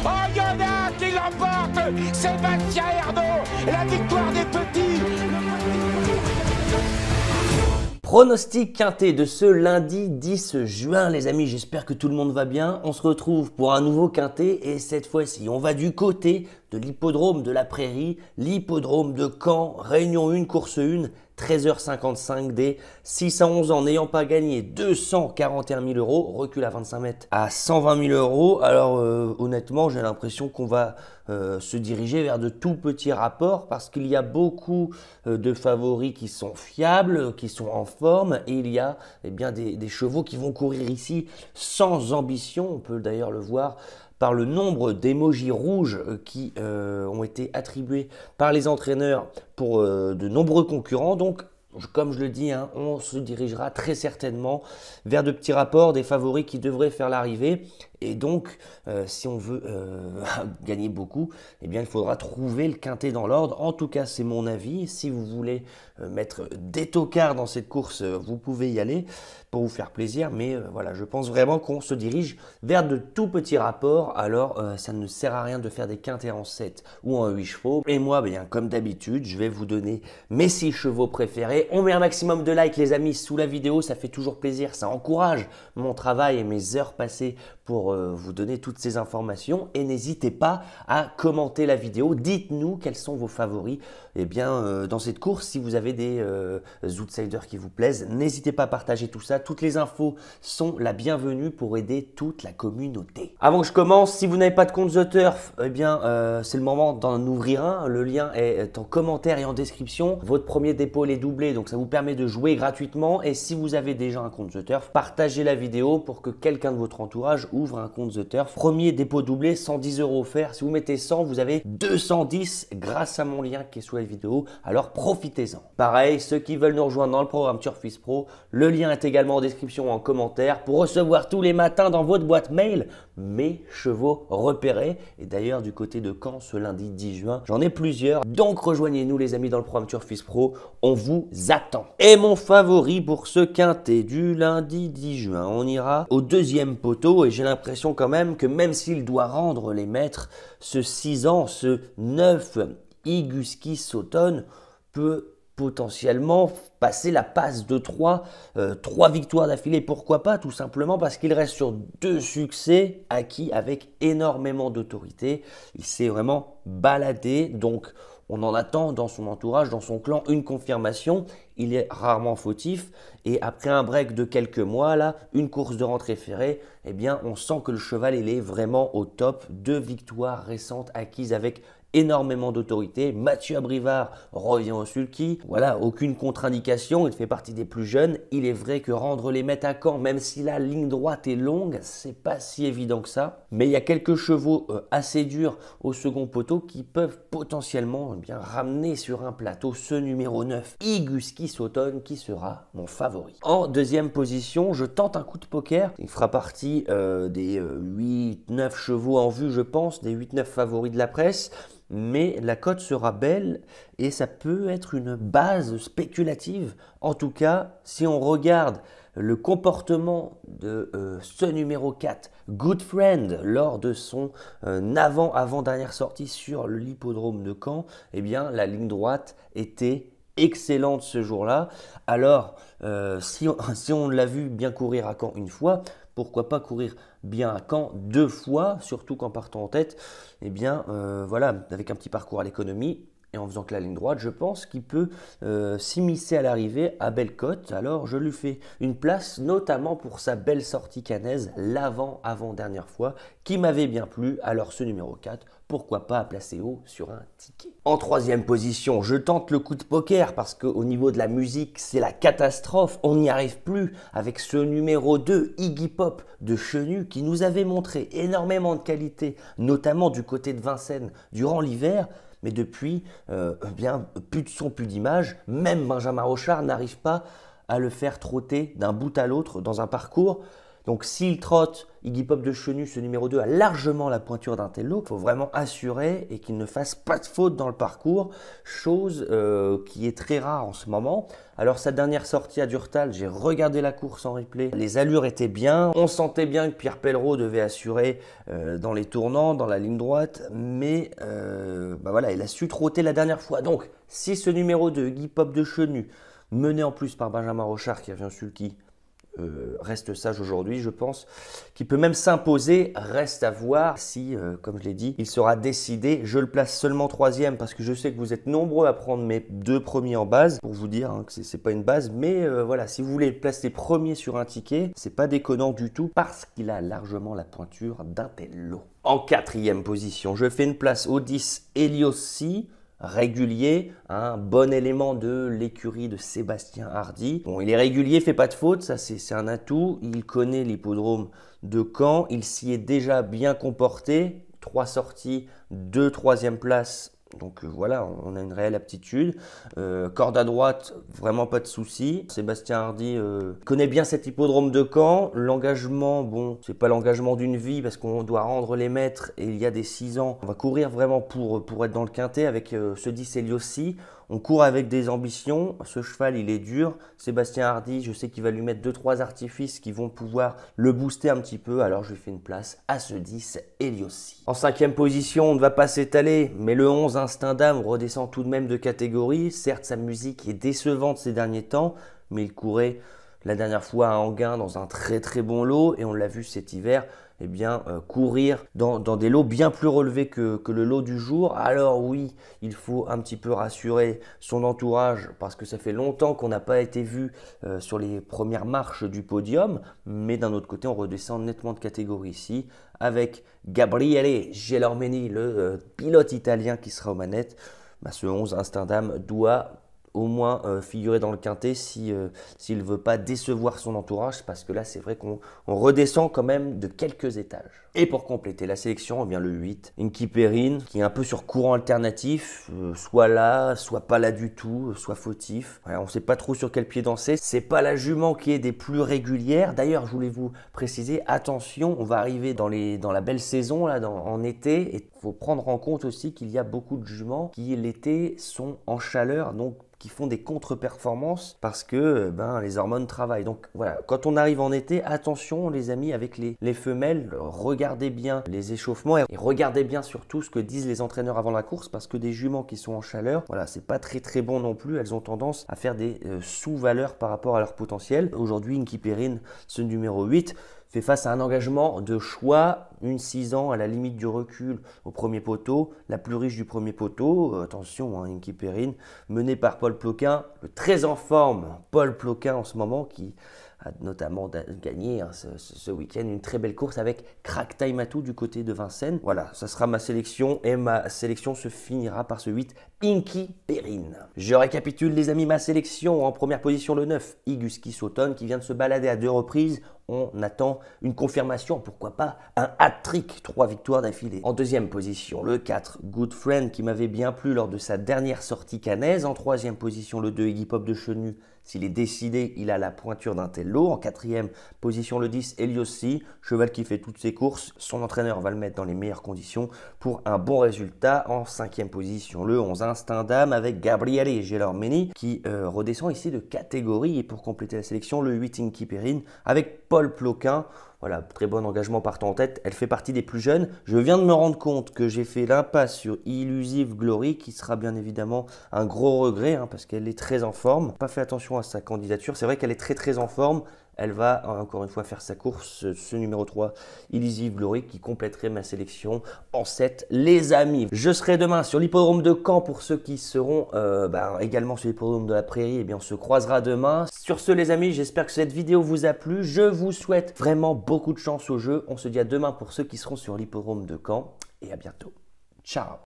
Oh, il y en a qui l'emporte. Sébastien Ernaud, la victoire des petits. Pronostic quintet de ce lundi 10 juin, les amis, j'espère que tout le monde va bien. On se retrouve pour un nouveau quintet et cette fois-ci, on va du côté de l'hippodrome de la Prairie, l'hippodrome de Caen, Réunion 1, course 1, 13h55 des 611 ans, n'ayant pas gagné 241 000 euros, recul à 25 mètres à 120 000 euros. Alors honnêtement, j'ai l'impression qu'on va se diriger vers de tout petits rapports parce qu'il y a beaucoup de favoris qui sont fiables, qui sont en forme et il y a bien des chevaux qui vont courir ici sans ambition. On peut d'ailleurs le voir par le nombre d'émojis rouges qui ont été attribués par les entraîneurs pour de nombreux concurrents. Donc, comme je le dis, hein, on se dirigera très certainement vers de petits rapports, des favoris qui devraient faire l'arrivée. Et donc, si on veut gagner beaucoup, eh bien, il faudra trouver le quintet dans l'ordre. En tout cas, c'est mon avis. Si vous voulez mettre des tocards dans cette course, vous pouvez y aller pour vous faire plaisir. Mais voilà, je pense vraiment qu'on se dirige vers de tout petits rapports. Alors, ça ne sert à rien de faire des quintets en 7 ou en 8 chevaux. Et moi, bien, comme d'habitude, je vais vous donner mes 6 chevaux préférés. On met un maximum de likes, les amis, sous la vidéo. Ça fait toujours plaisir. Ça encourage mon travail et mes heures passées pour vous donner toutes ces informations et n'hésitez pas à commenter la vidéo. Dites-nous quels sont vos favoris dans cette course. Si vous avez des outsiders qui vous plaisent, n'hésitez pas à partager tout ça. Toutes les infos sont la bienvenue pour aider toute la communauté. Avant que je commence, si vous n'avez pas de compte The Turf, c'est le moment d'en ouvrir un. Le lien est en commentaire et en description. Votre premier dépôt est doublé, donc ça vous permet de jouer gratuitement. Et si vous avez déjà un compte The Turf, partagez la vidéo pour que quelqu'un de votre entourage ouvre un compte The Turf. Premier dépôt doublé, 110 € offerts. Si vous mettez 100, vous avez 210 grâce à mon lien qui est sous la vidéo. Alors profitez-en. Pareil, ceux qui veulent nous rejoindre dans le programme Turfis Pro, le lien est également en description en commentaire pour recevoir tous les matins dans votre boîte mail mes chevaux repérés. Et d'ailleurs, du côté de Caen, ce lundi 10 juin, j'en ai plusieurs. Donc rejoignez-nous les amis dans le programme Turfis Pro. On vous attend. Et mon favori pour ce quintet du lundi 10 juin, on ira au deuxième poteau et j'ai l'impression quand même que même s'il doit rendre les maîtres, ce 6 ans, ce 9 Iguski Sauton peut potentiellement passer la passe de 3 victoires d'affilée. Pourquoi pas? Tout simplement parce qu'il reste sur 2 succès acquis avec énormément d'autorité. Il s'est vraiment baladé, donc on en attend dans son entourage, dans son clan, une confirmation. Il est rarement fautif et après un break de quelques mois, là, une course de rentrée ferrée, eh bien, on sent que le cheval il est vraiment au top. 2 victoires récentes acquises avec énormément d'autorité. Mathieu Abrivard revient au sulky. Voilà, aucune contre-indication. Il fait partie des plus jeunes. Il est vrai que rendre les maîtres à Caen, même si la ligne droite est longue, c'est pas si évident que ça. Mais il y a quelques chevaux assez durs au second poteau qui peuvent potentiellement ramener sur un plateau ce numéro 9, Iguski Sauton, qui sera mon favori. En deuxième position, je tente un coup de poker. Il fera partie des 8-9 chevaux en vue, je pense, des 8-9 favoris de la presse. Mais la cote sera belle et ça peut être une base spéculative. En tout cas, si on regarde le comportement de ce numéro 4, Good Friend, lors de son avant-dernière sortie sur l'hippodrome de Caen, eh bien, la ligne droite était excellente ce jour-là. Alors, si on l'a vu bien courir à Caen une fois, pourquoi pas courir bien à Caen 2 fois, surtout qu'en partant en tête, eh bien voilà, avec un petit parcours à l'économie et en faisant que la ligne droite, je pense qu'il peut s'immiscer à l'arrivée à belle cote. Alors je lui fais une place, notamment pour sa belle sortie cannaise, avant-dernière fois, qui m'avait bien plu. Alors ce numéro 4, pourquoi pas placer haut sur un ticket. En troisième position, je tente le coup de poker parce qu'au niveau de la musique, c'est la catastrophe. On n'y arrive plus avec ce numéro 2, Iggy Pop de Chenu, qui nous avait montré énormément de qualité, notamment du côté de Vincennes durant l'hiver. Mais depuis, plus de son, plus d'image. Même Benjamin Rochard n'arrive pas à le faire trotter d'un bout à l'autre dans un parcours. Donc s'il trotte, Iggy Pop de Chenu, ce numéro 2, a largement la pointure d'un tel lot. Il faut vraiment assurer et qu'il ne fasse pas de faute dans le parcours, chose qui est très rare en ce moment. Alors sa dernière sortie à Durtal, j'ai regardé la course en replay, les allures étaient bien, on sentait bien que Pierre Pellereau devait assurer dans les tournants, dans la ligne droite, mais voilà, il a su trotter la dernière fois. Donc si ce numéro 2, Iggy Pop de Chenu, mené en plus par Benjamin Rochard qui revient un sulky, reste sage aujourd'hui, je pense, qui peut même s'imposer, reste à voir si, comme je l'ai dit, il sera décidé. Je le place seulement 3e parce que je sais que vous êtes nombreux à prendre mes 2 premiers en base, pour vous dire que c'est pas une base, mais voilà, si vous voulez placer premier sur un ticket, c'est pas déconnant du tout parce qu'il a largement la pointure d'un tel lot. En 4e position, je fais une place au 10 Eliossi, régulier, un bon élément de l'écurie de Sébastien Hardy. Bon, il est régulier, fait pas de faute, ça c'est un atout. Il connaît l'hippodrome de Caen, il s'y est déjà bien comporté. 3 sorties, 2 3e places. Donc voilà, on a une réelle aptitude. Corde à droite, vraiment pas de souci. Sébastien Hardy connaît bien cet hippodrome de Caen. L'engagement, bon, c'est pas l'engagement d'une vie parce qu'on doit rendre les maîtres et il y a des 6 ans. On va courir vraiment pour être dans le quintet avec ce 10 Eliossi. On court avec des ambitions. Ce cheval, il est dur. Sébastien Hardy, je sais qu'il va lui mettre 2-3 artifices qui vont pouvoir le booster un petit peu. Alors, je lui fais une place à ce 10 Eliossi. En 5e position, on ne va pas s'étaler, mais le 11 Instinct d'âme redescend tout de même de catégorie. Certes, sa musique est décevante ces derniers temps, mais il courait la dernière fois à Enghien dans un très très bon lot et on l'a vu cet hiver. Eh bien, courir dans des lots bien plus relevés que le lot du jour. Alors oui, il faut un petit peu rassurer son entourage parce que ça fait longtemps qu'on n'a pas été vu sur les premières marches du podium. Mais d'un autre côté, on redescend nettement de catégorie ici avec Gabriele Gelormeni, le pilote italien qui sera aux manettes. Ce 11 Instinct d'âme doit au moins figurer dans le quintet s'il ne veut pas décevoir son entourage parce que là c'est vrai qu'on redescend quand même de quelques étages. Et pour compléter la sélection, eh bien le 8, Inky Perrine qui est un peu sur courant alternatif, soit là, soit pas là du tout, soit fautif. Voilà, on ne sait pas trop sur quel pied danser. C'est pas la jument qui est des plus régulières. D'ailleurs, je voulais vous préciser, attention, on va arriver dans la belle saison là, en été et il faut prendre en compte aussi qu'il y a beaucoup de juments qui l'été sont en chaleur, donc qui font des contre-performances parce que les hormones travaillent. Donc voilà, quand on arrive en été, attention les amis avec les femelles, regardez bien les échauffements et regardez bien surtout ce que disent les entraîneurs avant la course parce que des juments qui sont en chaleur, voilà, c'est pas très très bon non plus, elles ont tendance à faire des sous-valeurs par rapport à leur potentiel. Aujourd'hui, Inky Perrine, ce numéro 8, fait face à un engagement de choix, une 6 ans à la limite du recul au premier poteau, la plus riche du premier poteau, attention, Inky Perrine, menée par Paul Ploquin, le très en forme Paul Ploquin en ce moment qui a notamment gagné ce week-end une très belle course avec Crack Time Atout du côté de Vincennes. Voilà, ça sera ma sélection et ma sélection se finira par ce 8 Inky Perrine. Je récapitule les amis, ma sélection en première position le 9 Iguski Sauton qui vient de se balader à 2 reprises. On attend une confirmation, pourquoi pas un hat-trick, 3 victoires d'affilée. En 2e position, le 4, Good Friend, qui m'avait bien plu lors de sa dernière sortie cannaise. En 3e position, le 2, Iggy Pop de Chenu. S'il est décidé, il a la pointure d'un tel lot. En 4e position, le 10, Eliossi, cheval qui fait toutes ses courses. Son entraîneur va le mettre dans les meilleures conditions pour un bon résultat. En 5e position, le 11, Instinct d'âme avec Gabriele Gelormeni qui redescend ici de catégorie. Et pour compléter la sélection, le 8, Inky Perrine avec Paul Ploquin. Voilà, très bon engagement partant en tête. Elle fait partie des plus jeunes. Je viens de me rendre compte que j'ai fait l'impasse sur Illusive Glory, qui sera bien évidemment un gros regret, parce qu'elle est très en forme. Pas fait attention à sa candidature. C'est vrai qu'elle est très très en forme. Elle va encore une fois faire sa course, ce numéro 3, Illusive Glory, qui compléterait ma sélection en 7, les amis. Je serai demain sur l'hippodrome de Caen pour ceux qui seront également sur l'hippodrome de la Prairie. Eh bien, on se croisera demain. Sur ce, les amis, j'espère que cette vidéo vous a plu. Je vous souhaite vraiment beaucoup de chance au jeu. On se dit à demain pour ceux qui seront sur l'hippodrome de Caen. Et à bientôt. Ciao.